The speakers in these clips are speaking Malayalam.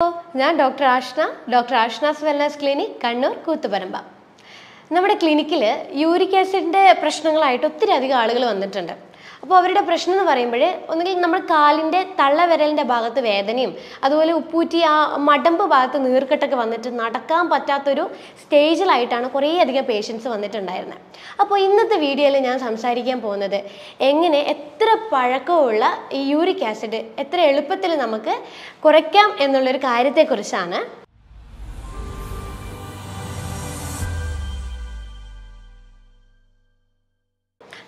ഞാൻ doctor Ashna's wellness clinic Kannur Koothuparamba. നമ്മുടെ ക്ലിനിക്കിൽ യൂറിക് ആസിഡിൻ്റെ പ്രശ്നങ്ങളായിട്ട് ഒത്തിരി അധികം ആളുകൾ വന്നിട്ടുണ്ട്. അപ്പോൾ അവരുടെ പ്രശ്നം എന്ന് പറയുമ്പോൾ ഒന്നുകിൽ നമ്മൾ കാലിൻ്റെ തള്ളവിരലിൻ്റെ ഭാഗത്ത് വേദനയും അതുപോലെ ഉപ്പൂറ്റി ആ മടമ്പ് ഭാഗത്ത് നീർക്കെട്ടൊക്കെ വന്നിട്ട് നടക്കാൻ പറ്റാത്തൊരു സ്റ്റേജിലായിട്ടാണ് കുറേയധികം പേഷ്യൻസ് വന്നിട്ടുണ്ടായിരുന്നത്. അപ്പോൾ ഇന്നത്തെ വീഡിയോയിൽ ഞാൻ സംസാരിക്കാൻ പോകുന്നത് എങ്ങനെ എത്ര പഴക്കമുള്ള ഈ യൂറിക് ആസിഡ് എത്ര എളുപ്പത്തിൽ നമുക്ക് കുറയ്ക്കാം എന്നുള്ളൊരു കാര്യത്തെക്കുറിച്ചാണ്.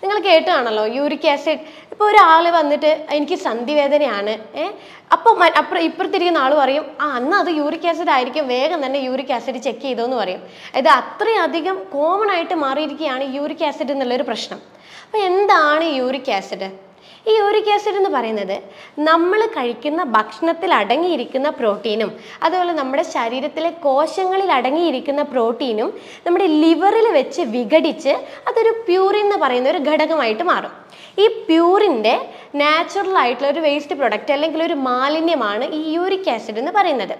നിങ്ങൾ കേട്ടാണല്ലോ യൂറിക് ആസിഡ്. ഇപ്പോൾ ഒരാൾ വന്നിട്ട് എനിക്ക് സന്ധിവേദനയാണ്, അപ്പോൾ ഇപ്പുറത്തിരിക്കുന്ന ആൾ പറയും അന്ന് അത് യൂറിക് ആസിഡ് ആയിരിക്കും, വേഗം തന്നെ യൂറിക് ആസിഡ് ചെക്ക് ചെയ്തോന്ന് പറയും. ഇത് അത്രയധികം കോമൺ ആയിട്ട് മാറിയിരിക്കുകയാണ് യൂറിക് ആസിഡ് എന്നുള്ളൊരു പ്രശ്നം. അപ്പോൾ എന്താണ് യൂറിക് ആസിഡ്? ഈ യൂറിക് ആസിഡ് എന്ന് പറയുന്നത് നമ്മൾ കഴിക്കുന്ന ഭക്ഷണത്തിൽ അടങ്ങിയിരിക്കുന്ന പ്രോട്ടീനും അതുപോലെ നമ്മുടെ ശരീരത്തിലെ കോശങ്ങളിൽ അടങ്ങിയിരിക്കുന്ന പ്രോട്ടീനും നമ്മുടെ ലിവറിൽ വെച്ച് വിഘടിച്ച് അതൊരു പ്യൂറിൻ എന്ന് പറയുന്ന ഒരു ഘടകമായിട്ട് മാറും. ഈ പ്യൂറിൻ്റെ നാച്ചുറൽ ആയിട്ടുള്ള ഒരു വേസ്റ്റ് പ്രൊഡക്റ്റ് അല്ലെങ്കിൽ ഒരു മാലിന്യമാണ് ഈ യൂറിക് ആസിഡ് എന്ന് പറയുന്നത്.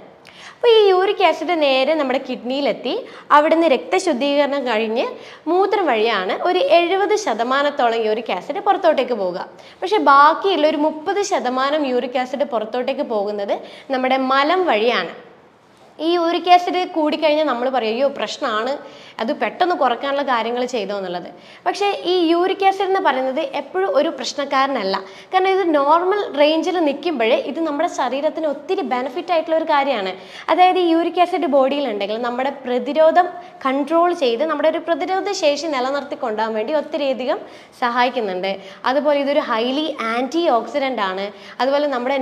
അപ്പോൾ ഈ യൂറിക് ആസിഡ് നേരെ നമ്മുടെ കിഡ്നിയിലെത്തി അവിടെ നിന്ന് രക്തശുദ്ധീകരണം കഴിഞ്ഞ് മൂത്രം വഴിയാണ് ഒരു 70% യൂറിക് ആസിഡ് പുറത്തോട്ടേക്ക് പോവുക. പക്ഷെ ബാക്കിയുള്ള ഒരു 30% യൂറിക് ആസിഡ് പുറത്തോട്ടേക്ക് പോകുന്നത് നമ്മുടെ മലം വഴിയാണ്. ഈ യൂറിക് ആസിഡ് കൂടിക്കഴിഞ്ഞാൽ നമ്മൾ പറയും അയ്യോ പ്രശ്നമാണ്, അത് പെട്ടെന്ന് കുറയ്ക്കാനുള്ള കാര്യങ്ങൾ ചെയ്തോ എന്നുള്ളത്. പക്ഷേ ഈ യൂറിക് ആസിഡ് എന്ന് പറയുന്നത് എപ്പോഴും ഒരു പ്രശ്നക്കാരനല്ല. കാരണം ഇത് നോർമൽ റേഞ്ചിൽ നിൽക്കുമ്പോഴേ ഇത് നമ്മുടെ ശരീരത്തിന് ഒത്തിരി ബെനിഫിറ്റ് ആയിട്ടുള്ള ഒരു കാര്യമാണ്. അതായത് ഈ യൂറിക് ആസിഡ് ബോഡിയിലുണ്ടെങ്കിൽ നമ്മുടെ പ്രതിരോധം കൺട്രോൾ ചെയ്ത് നമ്മുടെ ഒരു പ്രതിരോധ ശേഷി നിലനിർത്തി കൊണ്ടുപോകാൻ വേണ്ടി ഒത്തിരിയധികം സഹായിക്കുന്നുണ്ട്. അതുപോലെ ഇതൊരു ഹൈലി ആൻറ്റി ഓക്സിഡൻ്റ് ആണ്. അതുപോലെ നമ്മുടെ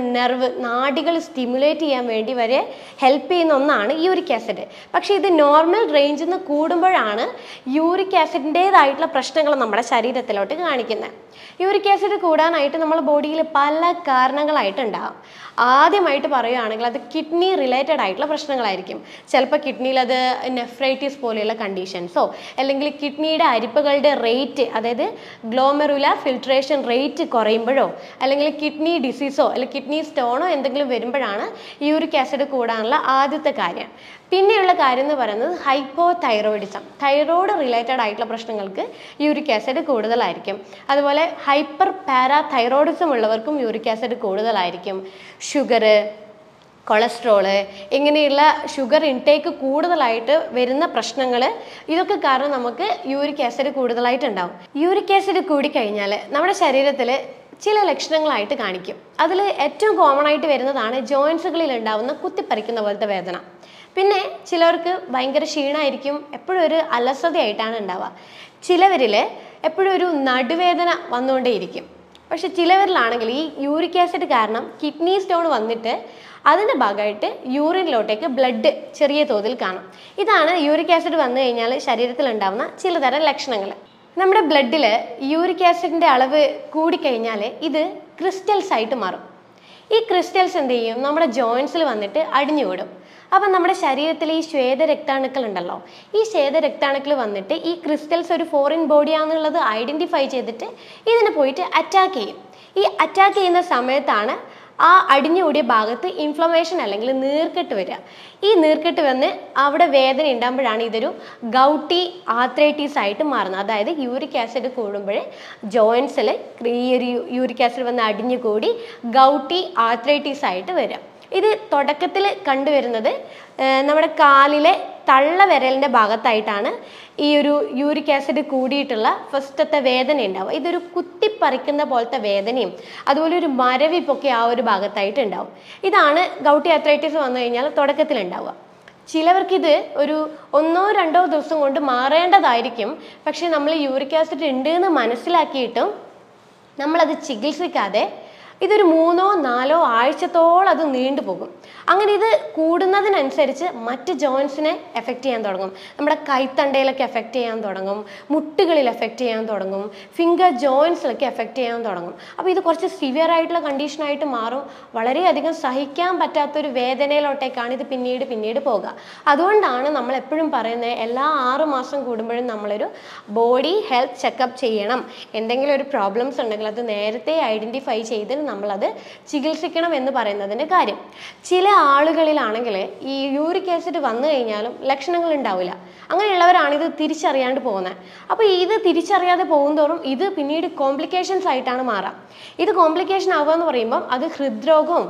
നാഡികൾ സ്റ്റിമുലേറ്റ് ചെയ്യാൻ വേണ്ടി വരെ ഹെൽപ്പ് ചെയ്യുന്ന ഒന്നാണ് യൂറിക് ആസിഡ്. പക്ഷേ ഇത് നോർമൽ റേഞ്ചിൽ നിന്ന് കൂടുമ്പോഴാണ് യൂറിക് ആസിഡിൻ്റേതായിട്ടുള്ള പ്രശ്നങ്ങൾ നമ്മുടെ ശരീരത്തിലോട്ട് കാണിക്കുന്നത്. യൂറിക് ആസിഡ് കൂടാനായിട്ട് നമ്മുടെ ബോഡിയിൽ പല കാരണങ്ങളായിട്ട് ഉണ്ടാകും. ആദ്യമായിട്ട് പറയുകയാണെങ്കിൽ അത് കിഡ്നി റിലേറ്റഡ് ആയിട്ടുള്ള പ്രശ്നങ്ങളായിരിക്കും. ചിലപ്പോൾ കിഡ്നിയിൽ അത് നെഫ്രൈറ്റിസ് പോലെയുള്ള കണ്ടീഷൻസോ അല്ലെങ്കിൽ കിഡ്നിയുടെ അരിപ്പകളുടെ റേറ്റ്, അതായത് ഗ്ലോമെറുലാർ ഫിൽട്രേഷൻ റേറ്റ് കുറയുമ്പോഴോ അല്ലെങ്കിൽ കിഡ്നി ഡിസീസോ അല്ലെങ്കിൽ കിഡ്നി സ്റ്റോണോ എന്തെങ്കിലും വരുമ്പോഴാണ് യൂറിക് ആസിഡ് കൂടാനുള്ള ആദ്യത്തെ കാര്യം. പിന്നെയുള്ള കാര്യം എന്ന് പറയുന്നത് ഹൈപ്പോതൈറോയിഡിസം, തൈറോയ്ഡ് റിലേറ്റഡ് ആയിട്ടുള്ള പ്രശ്നങ്ങൾക്ക് യൂറിക് ആസിഡ് കൂടുതലായിരിക്കും. അതുപോലെ ഹൈപ്പർ പാരാതൈറോയിഡിസം ഉള്ളവർക്കും യൂറിക് ആസിഡ് കൂടുതലായിരിക്കും. ഷുഗർ, കൊളസ്ട്രോള്, ഇങ്ങനെയുള്ള ഷുഗർ ഇൻടേക്ക് കൂടുതലായിട്ട് വരുന്ന പ്രശ്നങ്ങൾ, ഇതൊക്കെ കാരണം നമുക്ക് യൂറിക് ആസിഡ് കൂടുതലായിട്ടുണ്ടാവും. യൂറിക് ആസിഡ് കൂടിക്കഴിഞ്ഞാൽ നമ്മുടെ ശരീരത്തിൽ ചില ലക്ഷണങ്ങളായിട്ട് കാണിക്കും. അതിൽ ഏറ്റവും കോമൺ ആയിട്ട് വരുന്നതാണ് ജോയിൻസുകളിൽ ഉണ്ടാവുന്ന കുത്തിപ്പറിക്കുന്ന പോലത്തെ വേദന. പിന്നെ ചിലർക്ക് ഭയങ്കര ക്ഷീണമായിരിക്കും, എപ്പോഴും ഒരു അലസതയായിട്ടാണ് ഉണ്ടാവുക. ചിലവരിൽ എപ്പോഴും ഒരു നടുവേദന വന്നുകൊണ്ടേയിരിക്കും. പക്ഷെ ചിലവരിലാണെങ്കിൽ ഈ യൂറിക് ആസിഡ് കാരണം കിഡ്നി സ്റ്റോൺ വന്നിട്ട് അതിൻ്റെ ഭാഗമായിട്ട് യൂറിനിലോട്ടേക്ക് ബ്ലഡ് ചെറിയ തോതിൽ കാണും. ഇതാണ് യൂറിക് ആസിഡ് വന്നു കഴിഞ്ഞാൽ ശരീരത്തിൽ ഉണ്ടാകുന്ന ചിലതരം ലക്ഷണങ്ങൾ. നമ്മുടെ ബ്ലഡിൽ യൂറിക് ആസിഡിൻ്റെ അളവ് കൂടിക്കഴിഞ്ഞാൽ ഇത് ക്രിസ്റ്റൽസ് ആയിട്ട് മാറും. ഈ ക്രിസ്റ്റൽസ് എന്ത് ചെയ്യും? നമ്മുടെ ജോയിൻസിൽ വന്നിട്ട് അടിഞ്ഞുകൂടും. അപ്പം നമ്മുടെ ശരീരത്തിലെ ഈ ശ്വേതരക്താണുക്കൾ ഉണ്ടല്ലോ, ഈ ശ്വേതരക്താണുക്കൾ വന്നിട്ട് ഈ ക്രിസ്റ്റൽസ് ഒരു ഫോറിൻ ബോഡിയാണെന്നുള്ളത് ഐഡൻറ്റിഫൈ ചെയ്തിട്ട് ഇതിനെ പോയിട്ട് അറ്റാക്ക് ചെയ്യും. ഈ അറ്റാക്ക് ചെയ്യുന്ന സമയത്താണ് ആ അടിഞ്ഞുകൂടിയ ഭാഗത്ത് ഇൻഫ്ലമേഷൻ അല്ലെങ്കിൽ നീർക്കെട്ട് വരിക. ഈ നീർക്കെട്ട് വന്ന് അവിടെ വേദന ഉണ്ടാകുമ്പോഴാണ് ഇതൊരു ഗൗട്ടി ആർത്രൈറ്റിസ് ആയിട്ട് മാറുന്നത്. അതായത് യൂറിക് ആസിഡ് കൂടുമ്പോഴേ ജോയിൻസിൽ ഈ ഒരു യൂറിക് ആസിഡ് വന്ന് അടിഞ്ഞുകൂടി ഗൗട്ടി ആർത്രൈറ്റിസ് ആയിട്ട് വരിക. ഇത് തുടക്കത്തിൽ കണ്ടുവരുന്നത് നമ്മുടെ കാലിലെ തള്ളവിരലിൻ്റെ ഭാഗത്തായിട്ടാണ് ഈ ഒരു യൂറിക് ആസിഡ് കൂടിയിട്ടുള്ള ഫസ്റ്റത്തെ വേദന ഉണ്ടാവുക. ഇതൊരു കുത്തിപ്പറിക്കുന്ന പോലത്തെ വേദനയും അതുപോലെ ഒരു മരവിപ്പൊക്കെ ആ ഒരു ഭാഗത്തായിട്ട് ഉണ്ടാവും. ഇതാണ് ഗൗട്ടി ആർത്രൈറ്റിസ് വന്നു കഴിഞ്ഞാൽ തുടക്കത്തിൽ ഉണ്ടാവുക. ചിലവർക്കിത് ഒരു 1-2 ദിവസം കൊണ്ട് മാറേണ്ടതായിരിക്കും. പക്ഷെ നമ്മൾ യൂറിക് ആസിഡ് ഉണ്ട് എന്ന് മനസ്സിലാക്കിയിട്ടും നമ്മളത് ചികിത്സിക്കാതെ ഇതൊരു 3-4 ആഴ്ചത്തോളം അത് നീണ്ടുപോകും. അങ്ങനെ ഇത് കൂടുന്നതിനനുസരിച്ച് മറ്റ് ജോയിൻസിനെ എഫക്റ്റ് ചെയ്യാൻ തുടങ്ങും. നമ്മുടെ കൈത്തണ്ടയിലൊക്കെ എഫക്റ്റ് ചെയ്യാൻ തുടങ്ങും, മുട്ടുകളിൽ എഫക്റ്റ് ചെയ്യാൻ തുടങ്ങും, ഫിംഗർ ജോയിൻസിലൊക്കെ എഫക്റ്റ് ചെയ്യാൻ തുടങ്ങും. അപ്പോൾ ഇത് കുറച്ച് സിവിയർ ആയിട്ടുള്ള കണ്ടീഷനായിട്ട് മാറും. വളരെയധികം സഹിക്കാൻ പറ്റാത്തൊരു വേദനയിലോട്ടേക്കാണ് ഇത് പിന്നീട് പോകുക. അതുകൊണ്ടാണ് നമ്മൾ എപ്പോഴും പറയുന്നത് എല്ലാ 6 മാസം കൂടുമ്പോഴും നമ്മളൊരു ബോഡി ഹെൽത്ത് ചെക്കപ്പ് ചെയ്യണം. എന്തെങ്കിലും ഒരു പ്രോബ്ലംസ് ഉണ്ടെങ്കിൽ അത് നേരത്തെ ഐഡൻറ്റിഫൈ ചെയ്ത് നമ്മളത് ചികിത്സിക്കണം എന്ന് പറയുന്നതിൻ്റെ കാര്യം. ചില ആളുകളിലാണെങ്കിൽ ഈ യൂറിക് ആസിഡ് വന്നു കഴിഞ്ഞാലും ലക്ഷണങ്ങൾ ഉണ്ടാവില്ല. അങ്ങനെയുള്ളവരാണ് ഇത് തിരിച്ചറിയാണ്ട് പോകുന്നത്. അപ്പോൾ ഇത് തിരിച്ചറിയാതെ പോകുന്തോറും ഇത് പിന്നീട് കോംപ്ലിക്കേഷൻസ് ആയിട്ടാണ് മാറാം. ഇത് കോംപ്ലിക്കേഷൻ ആവുക എന്ന് പറയുമ്പം അത് ഹൃദ്രോഗവും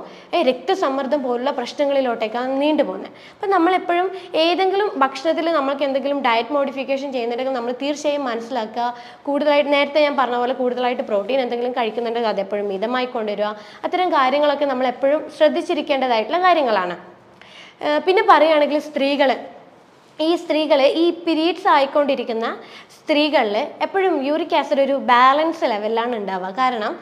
രക്തസമ്മർദ്ദം പോലുള്ള പ്രശ്നങ്ങളിലോട്ടേക്കാണ് നീണ്ടു പോകുന്നത്. അപ്പം നമ്മളെപ്പോഴും ഏതെങ്കിലും ഭക്ഷണത്തിൽ നമ്മൾക്ക് എന്തെങ്കിലും ഡയറ്റ് മോഡിഫിക്കേഷൻ ചെയ്യുന്നുണ്ടെങ്കിൽ നമ്മൾ തീർച്ചയായും മനസ്സിലാക്കുക, കൂടുതലായിട്ട് നേരത്തെ ഞാൻ പറഞ്ഞ പോലെ കൂടുതലായിട്ട് പ്രോട്ടീൻ എന്തെങ്കിലും കഴിക്കുന്നുണ്ടെങ്കിൽ അതെപ്പോഴും മിതമായി കൊണ്ടുവരിക. അത്തരം കാര്യങ്ങളൊക്കെ നമ്മൾ എപ്പോഴും ശ്രദ്ധിച്ചിരിക്കേണ്ടതായിട്ടുള്ള കാര്യങ്ങളാണ്. പിന്നെ പറയുകയാണെങ്കിൽ സ്ത്രീകൾ ഈ പീരീഡ്സ് ആയിക്കൊണ്ടിരിക്കുന്ന സ്ത്രീകളിൽ എപ്പോഴും യൂറിക് ആസിഡ് ഒരു ബാലൻസ് ലെവലിലാണ് ഉണ്ടാവുക. കാരണം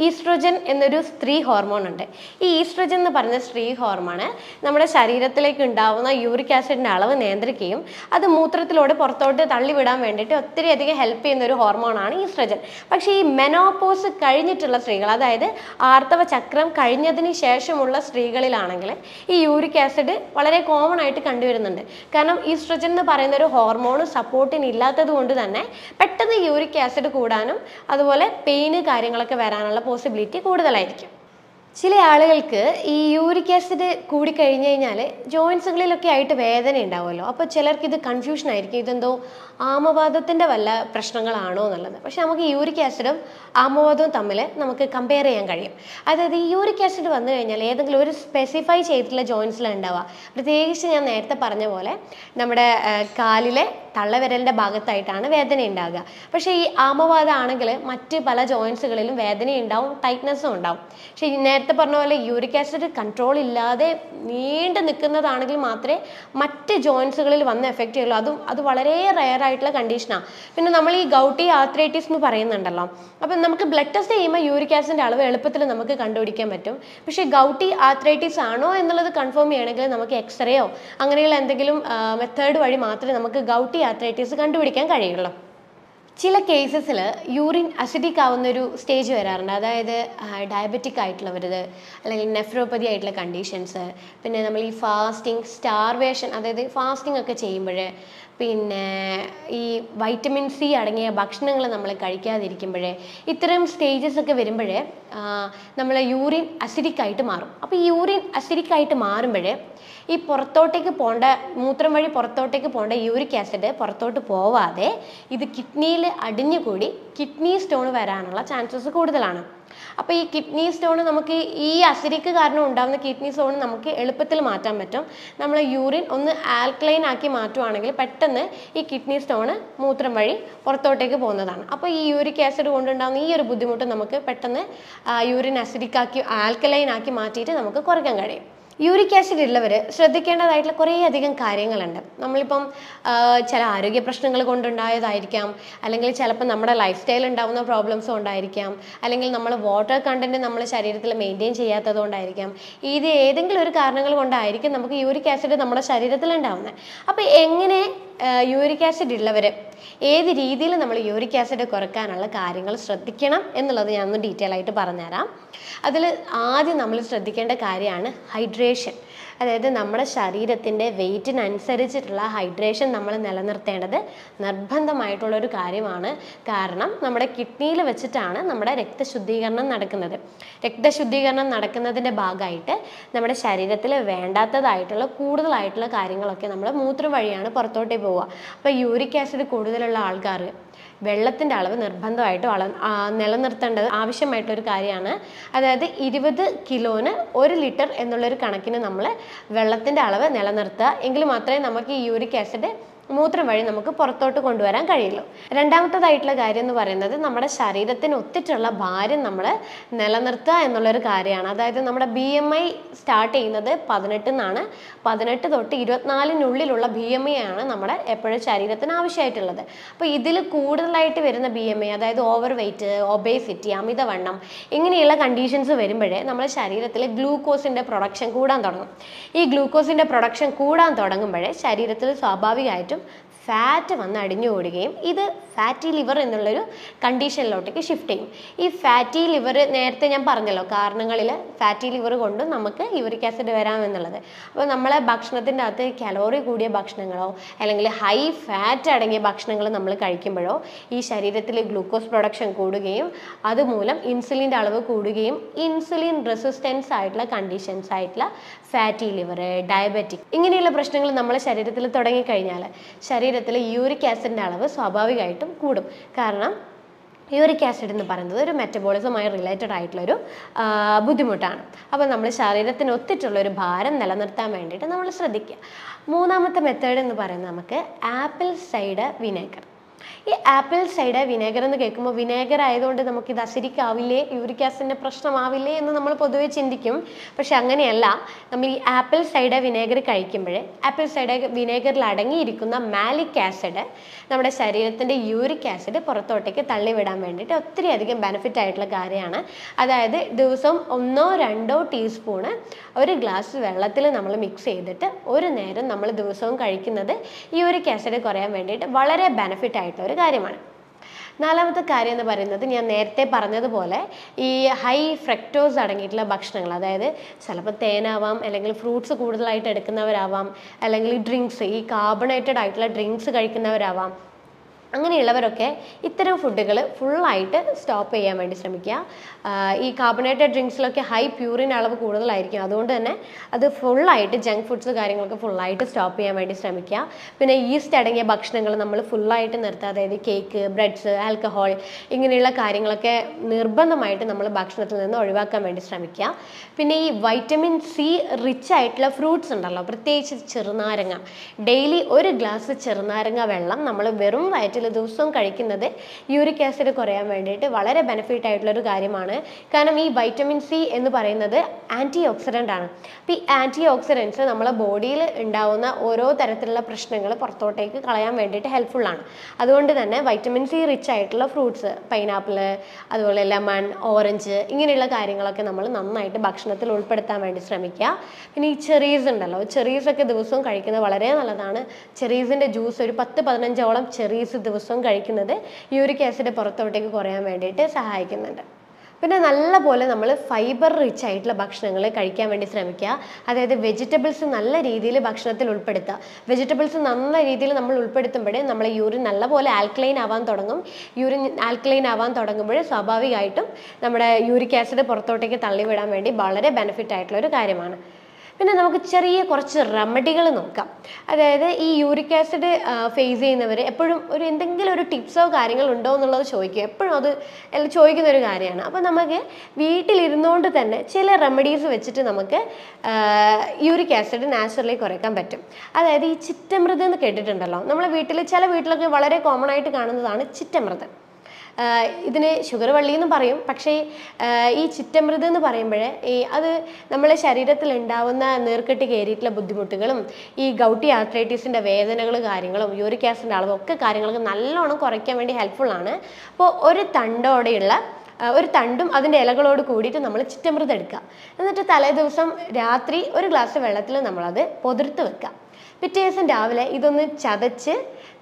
ഈസ്ട്രോജൻ എന്നൊരു സ്ത്രീ ഹോർമോൺ ഉണ്ട്. ഈ ഈസ്ട്രോജൻ എന്ന് പറയുന്ന സ്ത്രീ ഹോർമോണ് നമ്മുടെ ശരീരത്തിലേക്ക് ഉണ്ടാവുന്ന യൂറിക് ആസിഡിൻ്റെ അളവ് നിയന്ത്രിക്കുകയും അത് മൂത്രത്തിലൂടെ പുറത്തോട്ട് തള്ളിവിടാൻ വേണ്ടിയിട്ട് ഒത്തിരി അധികം ഹെൽപ്പ് ചെയ്യുന്ന ഒരു ഹോർമോണാണ് ഈസ്ട്രോജൻ. പക്ഷേ ഈ മെനോപോസ് കഴിഞ്ഞിട്ടുള്ള സ്ത്രീകൾ, അതായത് ആർത്തവ ചക്രം കഴിഞ്ഞതിന് ശേഷമുള്ള സ്ത്രീകളിലാണെങ്കിൽ ഈ യൂറിക് ആസിഡ് വളരെ കോമൺ ആയിട്ട് കണ്ടുവരുന്നുണ്ട്. കാരണം ഈസ്ട്രോജൻ എന്ന് പറയുന്ന ഒരു ഹോർമോൺ സപ്പോർട്ടിന് ഇല്ലാത്തത് കൊണ്ട് തന്നെ പെട്ടെന്ന് യൂറിക് ആസിഡ് കൂടാനും അതുപോലെ പെയിന് കാര്യങ്ങളൊക്കെ വരാനുള്ള പോസിബിലിറ്റി കൂടുതലായിരിക്കും. ചില ആളുകൾക്ക് ഈ യൂറിക് ആസിഡ് കൂടിക്കഴിഞ്ഞ് കഴിഞ്ഞാൽ ജോയിൻസുകളിലൊക്കെ ആയിട്ട് വേദന ഉണ്ടാവുമല്ലോ. അപ്പോൾ ചിലർക്ക് ഇത് കൺഫ്യൂഷൻ ആയിരിക്കും, ഇതെന്തോ ആമവാദത്തിൻ്റെ വല്ല പ്രശ്നങ്ങളാണോ എന്നുള്ളത്. പക്ഷെ നമുക്ക് യൂറിക് ആസിഡും ആമവാദവും തമ്മിൽ നമുക്ക് കമ്പയർ ചെയ്യാൻ കഴിയും. അതായത് ഈ യൂറിക് ആസിഡ് വന്നു കഴിഞ്ഞാൽ ഏതെങ്കിലും ഒരു സ്പെസിഫൈ ചെയ്തിട്ടുള്ള ജോയിൻസിലാണ് ഉണ്ടാവുക. പ്രത്യേകിച്ച് ഞാൻ നേരത്തെ പറഞ്ഞ പോലെ നമ്മുടെ കാലിലെ തള്ളവിരലിൻ്റെ ഭാഗത്തായിട്ടാണ് വേദന ഉണ്ടാവുക. പക്ഷേ ഈ ആമവാദം ആണെങ്കിൽ മറ്റ് പല ജോയിൻസുകളിലും വേദന ഉണ്ടാവും, ടൈറ്റ്നസ്സും ഉണ്ടാവും. പക്ഷേ നേരത്തെ പറഞ്ഞ പോലെ യൂറിക് ആസിഡ് കൺട്രോൾ ഇല്ലാതെ നീണ്ടു നിൽക്കുന്നതാണെങ്കിൽ മാത്രമേ മറ്റ് ജോയിൻസുകളിൽ വന്ന് എഫക്റ്റ് ചെയ്യുള്ളൂ. അത് വളരെ റെയർ ആയിട്ടുള്ള കണ്ടീഷനാണ്. പിന്നെ നമ്മൾ ഈ ഗൗട്ടി ആർത്രൈറ്റിസ് എന്ന് പറയുന്നുണ്ടല്ലോ, അപ്പം നമുക്ക് ബ്ലഡ് ടെസ്റ്റ് ചെയ്യുമ്പോൾ യൂറിക് ആസിഡിൻ്റെ അളവ് എളുപ്പത്തിൽ നമുക്ക് കണ്ടുപിടിക്കാൻ പറ്റും. പക്ഷേ ഗൗട്ടി ആർത്രൈറ്റിസ് ആണോ എന്നുള്ളത് കൺഫേം ചെയ്യണമെങ്കിൽ നമുക്ക് എക്സ്റേയോ അങ്ങനെയുള്ള എന്തെങ്കിലും മെത്തേഡ് വഴി മാത്രമേ നമുക്ക് ഗൗട്ടി ആർത്രൈറ്റിസ് കണ്ടുപിടിക്കാൻ കഴിയുള്ളൂ. ചില കേസസിൽ യൂറിൻ അസിഡിക് ആവുന്നൊരു സ്റ്റേജ് വരാറുണ്ട്. അതായത് ഡയബറ്റിക് ആയിട്ടുള്ളവരത്, അല്ലെങ്കിൽ നെഫ്രോപ്പതി ആയിട്ടുള്ള കണ്ടീഷൻസ്, പിന്നെ നമ്മൾ ഈ ഫാസ്റ്റിംഗ്, സ്റ്റാർവേഷൻ, അതായത് ഫാസ്റ്റിംഗ് ഒക്കെ ചെയ്യുമ്പോൾ, പിന്നെ ഈ വൈറ്റമിൻ സി അടങ്ങിയ ഭക്ഷണങ്ങൾ നമ്മൾ കഴിക്കാതിരിക്കുമ്പോഴേ, ഇത്തരം സ്റ്റേജസ് ഒക്കെ വരുമ്പോഴേ നമ്മൾ യൂറിൻ അസിഡിക് ആയിട്ട് മാറും. അപ്പോൾ ഈ യൂറിൻ അസിഡിക് ആയിട്ട് മാറുമ്പോഴേ ഈ പുറത്തോട്ടേക്ക് പോകേണ്ട, മൂത്രം വഴി പുറത്തോട്ടേക്ക് പോകേണ്ട യൂറിക് ആസിഡ് പുറത്തോട്ട് പോവാതെ ഇത് കിഡ്നിയിൽ അടിഞ്ഞുകൂടി കിഡ്നി സ്റ്റോൺ വരാനുള്ള ചാൻസസ് കൂടുതലാണ്. അപ്പോൾ ഈ കിഡ്നി സ്റ്റോൺ നമുക്ക് ഈ അസിഡിക് കാരണം ഉണ്ടാകുന്ന കിഡ്നി സ്റ്റോൺ നമുക്ക് എളുപ്പത്തിൽ മാറ്റാൻ പറ്റും. നമ്മൾ യൂറിൻ ഒന്ന് ആൽക്കലൈൻ ആക്കി മാറ്റുവാണെങ്കിൽ പെട്ടെന്ന് ഈ കിഡ്നി സ്റ്റോൺ മൂത്രം വഴി പുറത്തോട്ടേക്ക് പോകുന്നതാണ്. അപ്പോൾ ഈ യൂറിക് ആസിഡ് കൊണ്ടുണ്ടാകുന്ന ഈ ഒരു ബുദ്ധിമുട്ട് നമുക്ക് പെട്ടെന്ന് യൂറിൻ അസിഡിക് ആക്കി ആൽക്കലൈൻ ആക്കി മാറ്റിയിട്ട് നമുക്ക് കുറയ്ക്കാൻ കഴിയും. യൂറിക് ആസിഡ് ഉള്ളവർ ശ്രദ്ധിക്കേണ്ടതായിട്ടുള്ള കുറേ അധികം കാര്യങ്ങളുണ്ട്. നമ്മളിപ്പം ചില ആരോഗ്യ പ്രശ്നങ്ങൾ കൊണ്ടുണ്ടായതായിരിക്കാം, അല്ലെങ്കിൽ ചിലപ്പോൾ നമ്മുടെ ലൈഫ് സ്റ്റൈൽ ഉണ്ടാകുന്ന പ്രോബ്ലംസും ഉണ്ടായിരിക്കാം, അല്ലെങ്കിൽ നമ്മൾ വാട്ടർ കണ്ടന്റ് നമ്മൾ ശരീരത്തിൽ മെയിൻറ്റെയിൻ ചെയ്യാത്തത് കൊണ്ടായിരിക്കാം. ഇത് ഏതെങ്കിലും ഒരു കാരണങ്ങൾ കൊണ്ടായിരിക്കും നമുക്ക് യൂറിക് ആസിഡ് നമ്മുടെ ശരീരത്തിൽ ഉണ്ടാവുന്നത്. അപ്പോൾ എങ്ങനെ യൂറിക് ആസിഡ് ഉള്ളവർ ഏത് രീതിയിൽ നമ്മൾ യൂറിക് ആസിഡ് കുറയ്ക്കാനുള്ള കാര്യങ്ങൾ ശ്രദ്ധിക്കണം എന്നുള്ളത് ഞാനൊന്ന് ഡീറ്റെയിൽ ആയിട്ട് പറഞ്ഞുതരാം. അതിൽ ആദ്യം നമ്മൾ ശ്രദ്ധിക്കേണ്ട കാര്യമാണ് ഹൈഡ്രേഷൻ. അതായത് നമ്മുടെ ശരീരത്തിൻ്റെ വെയ്റ്റിനനുസരിച്ചിട്ടുള്ള ഹൈഡ്രേഷൻ നമ്മൾ നിലനിർത്തേണ്ടത് നിർബന്ധമായിട്ടുള്ളൊരു കാര്യമാണ്. കാരണം നമ്മുടെ കിഡ്നിയിൽ വെച്ചിട്ടാണ് നമ്മുടെ രക്തശുദ്ധീകരണം നടക്കുന്നത്. രക്തശുദ്ധീകരണം നടക്കുന്നതിൻ്റെ ഭാഗമായിട്ട് നമ്മുടെ ശരീരത്തിൽ വേണ്ടാത്തതായിട്ടുള്ള കൂടുതലായിട്ടുള്ള കാര്യങ്ങളൊക്കെ നമ്മൾ മൂത്രം വഴിയാണ് പുറത്തോട്ടേ പോവുക. അപ്പോൾ യൂറിക് ആസിഡ് കൂടുതലുള്ള ആൾക്കാർ വെള്ളത്തിൻ്റെ അളവ് നിർബന്ധമായിട്ടും നിലനിർത്തേണ്ടത് ആവശ്യമായിട്ടൊരു കാര്യമാണ്. അതായത് 20 കിലോന് 1 ലിറ്റർ എന്നുള്ളൊരു കണക്കിന് നമ്മൾ വെള്ളത്തിൻ്റെ അളവ് നിലനിർത്തുക. എങ്കിൽ മാത്രമേ നമുക്ക് ഈ യൂറിക് ആസിഡ് മൂത്രം വഴി നമുക്ക് പുറത്തോട്ട് കൊണ്ടുവരാൻ കഴിയുള്ളൂ. രണ്ടാമത്തേതായിട്ടുള്ള കാര്യം എന്ന് പറയുന്നത് നമ്മുടെ ശരീരത്തിന് ഒത്തിട്ടുള്ള ഭാരം നമ്മൾ നിലനിർത്തുക എന്നുള്ളൊരു കാര്യമാണ്. അതായത് നമ്മുടെ BMI സ്റ്റാർട്ട് ചെയ്യുന്നത് 18 എന്നാണ്. 18 തൊട്ട് 24-നുള്ളിലുള്ള BMI ആണ് നമ്മുടെ എപ്പോഴും ശരീരത്തിന് ആവശ്യമായിട്ടുള്ളത്. അപ്പോൾ ഇതിൽ കൂടുതലായിട്ട് വരുന്ന BMI, അതായത് ഓവർ വെയ്റ്റ്, ഒബേസിറ്റി, അമിതവണ്ണം, ഇങ്ങനെയുള്ള കണ്ടീഷൻസ് വരുമ്പോഴേ നമ്മുടെ ശരീരത്തിൽ ഗ്ലൂക്കോസിൻ്റെ പ്രൊഡക്ഷൻ കൂടാൻ തുടങ്ങും. ഈ ഗ്ലൂക്കോസിൻ്റെ പ്രൊഡക്ഷൻ കൂടാൻ തുടങ്ങുമ്പോഴേ ശരീരത്തിൽ സ്വാഭാവികമായിട്ടും ഫാറ്റ് വന്ന് അടിഞ്ഞുകൂടുകയും ഇത് ഫാറ്റി ലിവർ എന്നുള്ളൊരു കണ്ടീഷനിലോട്ടേക്ക് ഷിഫ്റ്റ് ചെയ്യും. ഈ ഫാറ്റി ലിവർ നേരത്തെ ഞാൻ പറഞ്ഞല്ലോ കാരണങ്ങളിൽ ഫാറ്റി ലിവർ കൊണ്ടും നമുക്ക് യൂറിക് ആസിഡ് വരാമെന്നുള്ളത്. അപ്പോൾ നമ്മളെ ഭക്ഷണത്തിൻ്റെ അകത്ത് കലോറി കൂടിയ ഭക്ഷണങ്ങളോ അല്ലെങ്കിൽ ഹൈ ഫാറ്റ് അടങ്ങിയ ഭക്ഷണങ്ങൾ നമ്മൾ കഴിക്കുമ്പോഴോ ഈ ശരീരത്തിൽ ഗ്ലൂക്കോസ് പ്രൊഡക്ഷൻ കൂടുകയും അതുമൂലം ഇൻസുലിൻ്റെ അളവ് കൂടുകയും ഇൻസുലിൻ റെസിസ്റ്റൻസ് ആയിട്ടുള്ള കണ്ടീഷൻസ് ആയിട്ടുള്ള ഫാറ്റി ലിവർ, ഡയബറ്റിക് ഇങ്ങനെയുള്ള പ്രശ്നങ്ങൾ നമ്മളെ ശരീരത്തിൽ തുടങ്ങിക്കഴിഞ്ഞാൽ ശരീരത്തിൽ യൂറിക് ആസിഡിൻ്റെ അളവ് സ്വാഭാവികമായിട്ടും കൂടും. കാരണം യൂറിക് ആസിഡ് എന്ന് പറയുന്നത് ഒരു മെറ്റബോളിസമായി റിലേറ്റഡ് ആയിട്ടുള്ളൊരു ബുദ്ധിമുട്ടാണ്. അപ്പോൾ നമ്മൾ ശരീരത്തിന് ഒത്തിട്ടുള്ളൊരു ഭാരം നിലനിർത്താൻ വേണ്ടിയിട്ട് നമ്മൾ ശ്രദ്ധിക്കുക. മൂന്നാമത്തെ മെത്തേഡ് എന്ന് പറയുന്നത് നമുക്ക് ആപ്പിൾ സൈഡർ വിനേഗർ. ഈ ആപ്പിൾ സൈഡർ വിനേഗർ എന്ന് കേൾക്കുമ്പോൾ വിനേഗർ ആയതുകൊണ്ട് നമുക്കിത് അസിഡിക് ആവില്ലേ, യൂറിക് ആസിഡിൻ്റെ പ്രശ്നമാവില്ലേ എന്ന് നമ്മൾ പൊതുവെ ചിന്തിക്കും. പക്ഷെ അങ്ങനെയല്ല. നമ്മൾ ഈ ആപ്പിൾ സൈഡർ വിനേഗർ കഴിക്കുമ്പോൾ ആപ്പിൾ സൈഡർ വിനേഗറിൽ അടങ്ങിയിരിക്കുന്ന മാലിക് ആസിഡ് നമ്മുടെ ശരീരത്തിൻ്റെ യൂറിക് ആസിഡ് പുറത്തോട്ടേക്ക് തള്ളിവിടാൻ വേണ്ടിയിട്ട് ഒത്തിരി അധികം ബെനിഫിറ്റ് ആയിട്ടുള്ള കാര്യമാണ്. അതായത് ദിവസം 1-2 ടീസ്പൂണ് ഒരു ഗ്ലാസ് വെള്ളത്തിൽ നമ്മൾ മിക്സ് ചെയ്തിട്ട് ഒരു നേരം നമ്മൾ ദിവസവും കഴിക്കുന്നത് യൂറിക് ആസിഡ് കുറയാൻ വേണ്ടിയിട്ട് വളരെ ബെനിഫിറ്റ് ആയിട്ടുള്ള ഒരു കാര്യമാണ്. നാലാമത്തെ കാര്യം എന്ന് പറയുന്നത് ഞാൻ നേരത്തെ പറഞ്ഞതുപോലെ ഈ ഹൈ ഫ്രക്ടോസ് അടങ്ങിയിട്ടുള്ള ഭക്ഷണങ്ങൾ, അതായത് ചിലപ്പോൾ തേനാവാം, അല്ലെങ്കിൽ ഫ്രൂട്ട്സ് കൂടുതലായിട്ട് എടുക്കുന്നവരാവാം, അല്ലെങ്കിൽ ഡ്രിങ്ക്സ് ഈ കാർബണേറ്റഡ് ആയിട്ടുള്ള ഡ്രിങ്ക്സ് കഴിക്കുന്നവരാവാം. അങ്ങനെയുള്ളവരൊക്കെ ഇത്തരം ഫുഡുകൾ ഫുള്ളായിട്ട് സ്റ്റോപ്പ് ചെയ്യാൻ വേണ്ടി ശ്രമിക്കുക. ഈ കാർബണേറ്റഡ് ഡ്രിങ്ക്സിലൊക്കെ ഹൈ പ്യൂറിൻ അളവ് കൂടുതലായിരിക്കും. അതുകൊണ്ട് തന്നെ അത് ഫുള്ളായിട്ട് ജങ്ക് ഫുഡ്സ് കാര്യങ്ങളൊക്കെ ഫുള്ളായിട്ട് സ്റ്റോപ്പ് ചെയ്യാൻ വേണ്ടി ശ്രമിക്കുക. പിന്നെ ഈസ്റ്റ് അടങ്ങിയ ഭക്ഷണങ്ങൾ നമ്മൾ ഫുള്ളായിട്ട് നിർത്തുക. അതായത് കേക്ക്, ബ്രെഡ്സ്, ആൽക്കഹോൾ ഇങ്ങനെയുള്ള കാര്യങ്ങളൊക്കെ നിർബന്ധമായിട്ട് നമ്മൾ ഭക്ഷണത്തിൽ നിന്ന് ഒഴിവാക്കാൻ വേണ്ടി ശ്രമിക്കുക. പിന്നെ ഈ വൈറ്റമിൻ സി റിച്ച് ആയിട്ടുള്ള ഫ്രൂട്ട്സ് ഉണ്ടല്ലോ, പ്രത്യേകിച്ച് ചെറുനാരങ്ങ. ഡെയിലി ഒരു ഗ്ലാസ് ചെറുനാരങ്ങ വെള്ളം നമ്മൾ വെറും വയറ്റിൽ ദിവസവും കഴിക്കുന്നത് യൂറിക് ആസിഡ് കുറയാൻ വേണ്ടിയിട്ട് വളരെ ബെനിഫിറ്റ് ആയിട്ടുള്ളൊരു കാര്യമാണ്. കാരണം ഈ വൈറ്റമിൻ സി എന്ന് പറയുന്നത് ആൻറ്റി ഓക്സിഡൻ്റ് ആണ്. അപ്പോൾ ഈ ആൻറ്റി ഓക്സിഡൻസ് നമ്മളെ ബോഡിയിൽ ഉണ്ടാവുന്ന ഓരോ തരത്തിലുള്ള പ്രശ്നങ്ങൾ പുറത്തോട്ടേക്ക് കളയാൻ വേണ്ടിയിട്ട് ഹെൽപ്ഫുള്ളാണ്. അതുകൊണ്ട് തന്നെ വൈറ്റമിൻ സി റിച്ച് ആയിട്ടുള്ള ഫ്രൂട്ട്സ്, പൈനാപ്പിൾ, അതുപോലെ ലെമൺ, ഓറഞ്ച് ഇങ്ങനെയുള്ള കാര്യങ്ങളൊക്കെ നമ്മൾ നന്നായിട്ട് ഭക്ഷണത്തിൽ ഉൾപ്പെടുത്താൻ വേണ്ടി ശ്രമിക്കുക. പിന്നെ ഈ ചെറീസ് ഉണ്ടല്ലോ, ചെറീസൊക്കെ ദിവസവും കഴിക്കുന്നത് വളരെ നല്ലതാണ്. ചെറീസിൻ്റെ ജ്യൂസ് ഒരു 10-15ഓളം ചെറീസ് ദിവസവും കഴിക്കുന്നത് യൂറിക് ആസിഡ് പുറത്തോട്ടേക്ക് കുറയാൻ വേണ്ടിയിട്ട് സഹായിക്കുന്നുണ്ട്. പിന്നെ നല്ലപോലെ നമ്മൾ ഫൈബർ റിച്ച് ആയിട്ടുള്ള ഭക്ഷണങ്ങൾ കഴിക്കാൻ വേണ്ടി ശ്രമിക്കുക. അതായത് വെജിറ്റബിൾസ് നല്ല രീതിയിൽ ഭക്ഷണത്തിൽ ഉൾപ്പെടുത്തുക. വെജിറ്റബിൾസ് നല്ല രീതിയിൽ നമ്മൾ ഉൾപ്പെടുത്തുമ്പോഴേ നമ്മളെ യൂറിൻ നല്ലപോലെ ആൽക്കലൈൻ ആവാൻ തുടങ്ങും. യൂറിൻ ആൽക്കലൈൻ ആവാൻ തുടങ്ങുമ്പോൾ സ്വാഭാവികമായിട്ടും നമ്മുടെ യൂറിക് ആസിഡ് പുറത്തോട്ടേക്ക് തള്ളിവിടാൻ വേണ്ടി വളരെ ബെനിഫിറ്റ് ആയിട്ടുള്ള ഒരു കാര്യമാണ്. പിന്നെ നമുക്ക് ചെറിയ കുറച്ച് റെമഡികൾ നോക്കാം. അതായത് ഈ യൂറിക് ആസിഡ് ഫേസ് ചെയ്യുന്നവർ എപ്പോഴും എന്തെങ്കിലും ഒരു ടിപ്സോ കാര്യങ്ങളോ ഉണ്ടോ എന്നുള്ളത് ചോദിക്കുക. എപ്പോഴും അത് ചോദിക്കുന്ന ഒരു കാര്യമാണ്. അപ്പോൾ നമുക്ക് വീട്ടിലിരുന്നുകൊണ്ട് തന്നെ ചില റെമഡീസ് വെച്ചിട്ട് നമുക്ക് യൂറിക് ആസിഡ് നാച്ചുറലി കുറയ്ക്കാൻ പറ്റും. അതായത് ഈ ചിറ്റമൃത് എന്ന് കേട്ടിട്ടുണ്ടല്ലോ. നമ്മളെ ചില വീട്ടിലൊക്കെ വളരെ കോമൺ ആയിട്ട് കാണുന്നതാണ് ചിറ്റമൃത്. ഇതിന് ഷുഗർ വള്ളി എന്ന് പറയും. പക്ഷേ ഈ ചിറ്റമൃത് എന്ന് പറയുമ്പോൾ അത് നമ്മളെ ശരീരത്തിൽ ഉണ്ടാവുന്ന നീർക്കെട്ട് കയറിയിട്ടുള്ള ബുദ്ധിമുട്ടുകളും ഈ ഗൗട്ടി ആർത്രൈറ്റിസിൻ്റെ വേദനകൾ കാര്യങ്ങളും യൂറിക് ആസിഡിൻ്റെ അളവും ഒക്കെ കാര്യങ്ങളൊക്കെ നല്ലോണം കുറയ്ക്കാൻ വേണ്ടി ഹെൽപ്ഫുള്ളാണ്. അപ്പോൾ ഒരു തണ്ടും അതിൻ്റെ ഇലകളോട് കൂടിയിട്ട് നമ്മൾ ചിറ്റമൃത് എടുക്കുക. എന്നിട്ട് തലേ ദിവസം രാത്രി ഒരു ഗ്ലാസ് വെള്ളത്തിൽ നമ്മളത് പൊതിർത്ത് വെക്കുക. പിറ്റേ ദിവസം രാവിലെ ഇതൊന്ന് ചതച്ച്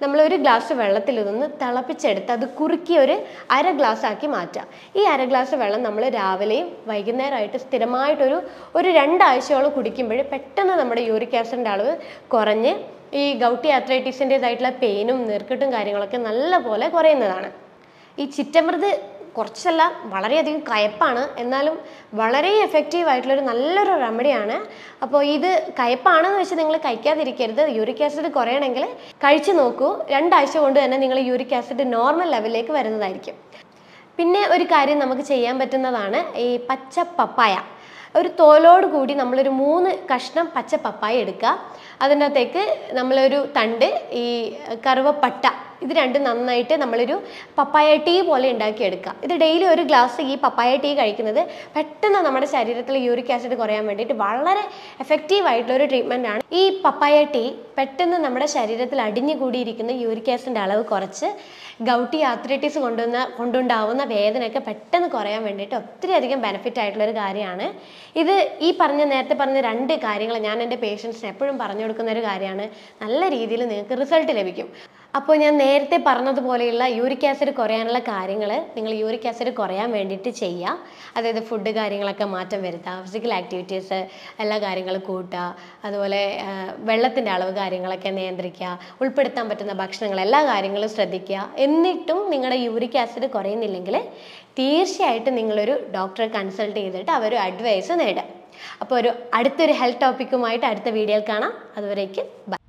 നമ്മളൊരു ഗ്ലാസ് വെള്ളത്തിൽ ഇതൊന്ന് തിളപ്പിച്ചെടുത്ത് അത് കുറുക്കി ഒരു 1/2 ഗ്ലാസ് ആക്കി മാറ്റുക. ഈ 1/2 ഗ്ലാസ് വെള്ളം നമ്മൾ രാവിലെയും വൈകുന്നേരമായിട്ട് സ്ഥിരമായിട്ടൊരു 2 ആഴ്ചയോളം കുടിക്കുമ്പോൾ പെട്ടെന്ന് നമ്മുടെ യൂറിക് ആസിഡിൻ്റെ അളവ് കുറഞ്ഞ് ഈ ഗൗട്ടി ആർത്രൈറ്റിസിൻ്റെതായിട്ടുള്ള പെയിനും നീർക്കെട്ടും കാര്യങ്ങളൊക്കെ നല്ലപോലെ കുറയുന്നതാണ്. ഈ ചിറ്റമൃത് കുറച്ചല്ല, വളരെയധികം കയ്പ്പാണ്, എന്നാലും വളരെ എഫക്റ്റീവ് ആയിട്ടുള്ളൊരു നല്ലൊരു റെമഡിയാണ്. അപ്പോൾ ഇത് കയ്പ്പാണെന്ന് വെച്ച് നിങ്ങൾ കഴിക്കാതിരിക്കരുത്. യൂറിക് ആസിഡ് കുറയണമെങ്കിൽ കഴിച്ചു നോക്കൂ. 2 ആഴ്ച കൊണ്ട് തന്നെ നിങ്ങൾ യൂറിക് ആസിഡ് നോർമൽ ലെവലിലേക്ക് വരുന്നതായിരിക്കും. പിന്നെ ഒരു കാര്യം നമുക്ക് ചെയ്യാൻ പറ്റുന്നതാണ് ഈ പച്ച പപ്പായ. ഒരു തോലോട് കൂടി നമ്മളൊരു 3 കഷ്ണം പച്ച പപ്പായ എടുക്കുക. അതിൻ്റെ അകത്തേക്ക് നമ്മളൊരു തണ്ട് ഈ കറുവപ്പട്ട ഇത് രണ്ടും നന്നായിട്ട് നമ്മളൊരു പപ്പായ ടീ പോലെ ഉണ്ടാക്കിയെടുക്കുക. ഇത് ഡെയിലി ഒരു ഗ്ലാസ് ഈ പപ്പായ ടീ കഴിക്കുന്നത് പെട്ടെന്ന് നമ്മുടെ ശരീരത്തിൽ യൂറിക് ആസിഡ് കുറയാൻ വേണ്ടിയിട്ട് വളരെ എഫക്റ്റീവ് ആയിട്ടുള്ളൊരു ട്രീറ്റ്മെൻറ്റാണ്. ഈ പപ്പായ ടീ പെട്ടെന്ന് നമ്മുടെ ശരീരത്തിൽ അടിഞ്ഞുകൂടിയിരിക്കുന്ന യൂറിക് ആസിഡിൻ്റെ അളവ് കുറച്ച് ഗൗട്ടി ആർത്രൈറ്റിസ് കൊണ്ടുണ്ടാവുന്ന വേദനയൊക്കെ പെട്ടെന്ന് കുറയാൻ വേണ്ടിയിട്ട് ഒത്തിരി അധികം ബെനിഫിറ്റ് ആയിട്ടുള്ളൊരു കാര്യമാണ്. ഇത് നേരത്തെ പറഞ്ഞ 2 കാര്യങ്ങൾ ഞാൻ എൻ്റെ പേഷ്യൻസിന് എപ്പോഴും പറഞ്ഞു കൊടുക്കുന്ന ഒരു കാര്യമാണ്. നല്ല രീതിയിൽ നിങ്ങൾക്ക് റിസൾട്ട് ലഭിക്കും. അപ്പോൾ ഞാൻ നേരത്തെ പറഞ്ഞതുപോലെയുള്ള യൂറിക് ആസിഡ് കുറയാനുള്ള കാര്യങ്ങൾ നിങ്ങൾ യൂറിക് ആസിഡ് കുറയാൻ വേണ്ടിയിട്ട് ചെയ്യുക. അതായത് ഫുഡ് കാര്യങ്ങളൊക്കെ മാറ്റം വരുത്തുക, ഫിസിക്കൽ ആക്ടിവിറ്റീസ് എല്ലാ കാര്യങ്ങളും കൂട്ടുക, അതുപോലെ വെള്ളത്തിൻ്റെ അളവ് കാര്യങ്ങളൊക്കെ നിയന്ത്രിക്കുക, ഉൾപ്പെടുത്താൻ പറ്റുന്ന ഭക്ഷണങ്ങൾ എല്ലാ കാര്യങ്ങളും ശ്രദ്ധിക്കുക. എന്നിട്ടും നിങ്ങളുടെ യൂറിക് ആസിഡ് കുറയുന്നില്ലെങ്കിൽ തീർച്ചയായിട്ടും നിങ്ങളൊരു ഡോക്ടറെ കൺസൾട്ട് ചെയ്തിട്ട് അവരൊരു അഡ്വൈസ് നേടുക. അപ്പോൾ അടുത്തൊരു ഹെൽത്ത് ടോപ്പിക്കുമായിട്ട് അടുത്ത വീഡിയോയിൽ കാണാം. അതുവരേക്കും ബൈ.